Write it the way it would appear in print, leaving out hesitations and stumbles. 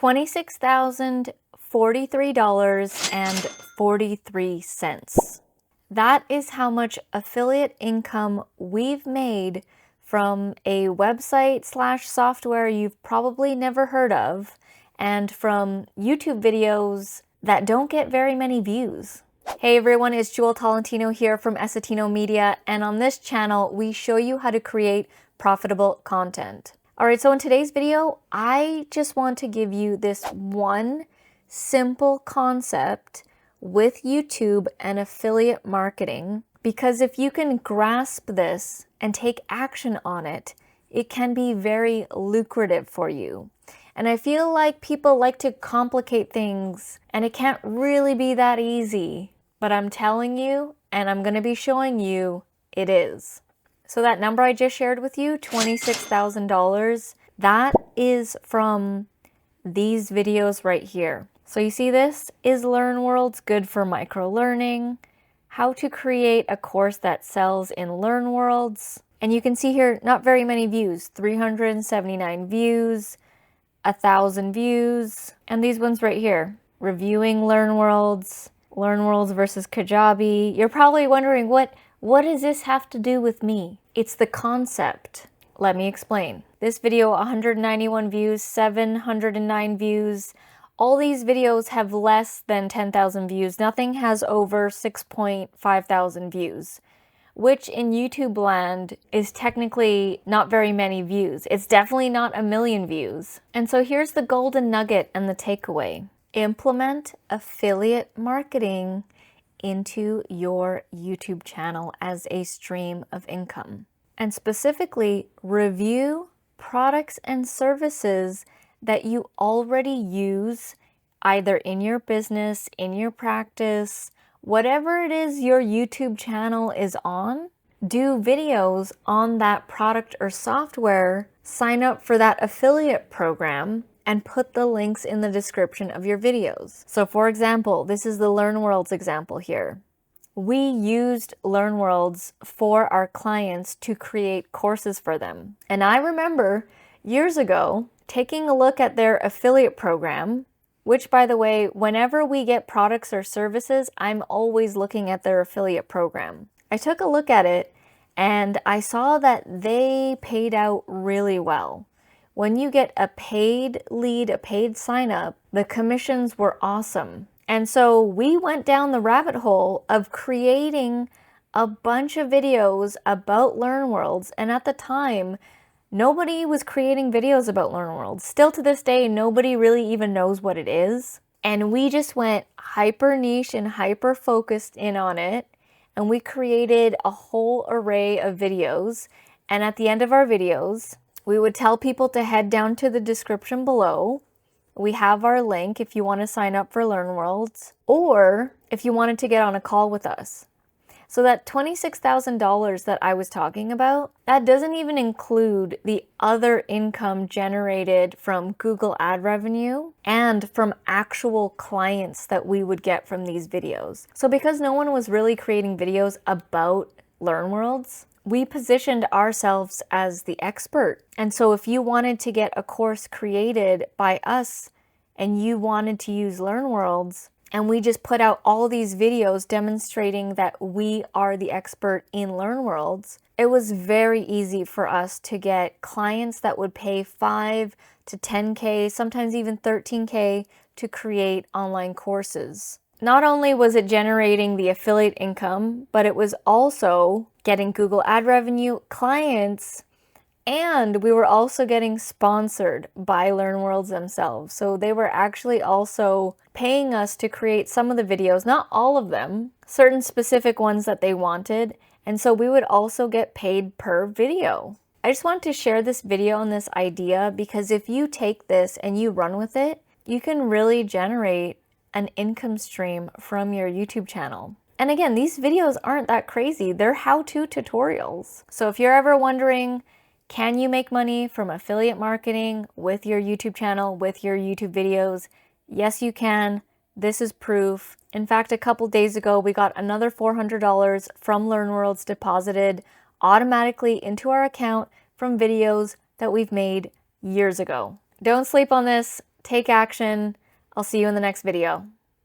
$26,043.43. That is how much affiliate income we've made from a website slash software you've probably never heard of, and from YouTube videos that don't get very many views. Hey everyone, it's Jewel Tolentino here from Essetino and on this channel we show you how to create profitable content. Alright, so in today's video, I just want to give you this one simple concept with YouTube and affiliate marketing, because if you can grasp this and take action on it, it can be very lucrative for you. And I feel like people like to complicate things and it can't really be that easy, but I'm telling you, and I'm going to be showing you, it is. So that number I just shared with you, $26,000, that is from these videos right here. So you see, this is Learn World's Good for Micro Learning, how to create a course that sells in Learn Worlds. And you can see here, not very many views, 379 views, 1,000 views. And these ones right here, reviewing Learn Worlds versus Kajabi. You're probably wondering, what does this have to do with me? It's the concept. Let me explain. This video, 191 views, 709 views. All these videos have less than 10,000 views. Nothing has over 6.5 thousand views, which in YouTube land is technically not very many views. It's definitely not 1 million views. And so here's the golden nugget and the takeaway. Implement affiliate marketing into your YouTube channel as a stream of income. And specifically, review products and services that you already use either in your business, in your practice, whatever it is your YouTube channel is on. Do videos on that product or software, sign up for that affiliate program, and put the links in the description of your videos. So for example, this is the Learn Worlds example here. We used Learn Worlds for our clients to create courses for them. And I remember years ago taking a look at their affiliate program, which by the way, whenever we get products or services, I'm always looking at their affiliate program. I took a look at it and I saw that they paid out really well. When you get a paid lead, a paid sign up, the commissions were awesome. And so we went down the rabbit hole of creating a bunch of videos about Learn Worlds. And at the time, nobody was creating videos about Learn Worlds. Still to this day, nobody really even knows what it is. And we just went hyper niche and hyper focused in on it. And we created a whole array of videos. And at the end of our videos, we would tell people to head down to the description below. We have our link if you want to sign up for Learn Worlds, or if you wanted to get on a call with us. So that $26,000 that I was talking about, that doesn't even include the other income generated from Google ad revenue and from actual clients that we would get from these videos. So because no one was really creating videos about Learn Worlds, we positioned ourselves as the expert. And so if you wanted to get a course created by us and you wanted to use Learn Worlds, and we just put out all these videos demonstrating that we are the expert in Learn Worlds, it was very easy for us to get clients that would pay 5 to 10K, sometimes even 13K to create online courses. Not only was it generating the affiliate income, but it was also getting Google ad revenue, clients, and we were also getting sponsored by Learn Worlds themselves. So they were actually also paying us to create some of the videos, not all of them, certain specific ones that they wanted. And so we would also get paid per video. I just wanted to share this video on this idea because if you take this and you run with it, you can really generate an income stream from your YouTube channel. And again, these videos aren't that crazy. They're how-to tutorials. So if you're ever wondering, can you make money from affiliate marketing with your YouTube channel, with your YouTube videos? Yes, you can. This is proof. In fact, a couple days ago, we got another $400 from Learn Worlds deposited automatically into our account from videos that we've made years ago. Don't sleep on this. take action. I'll see you in the next video.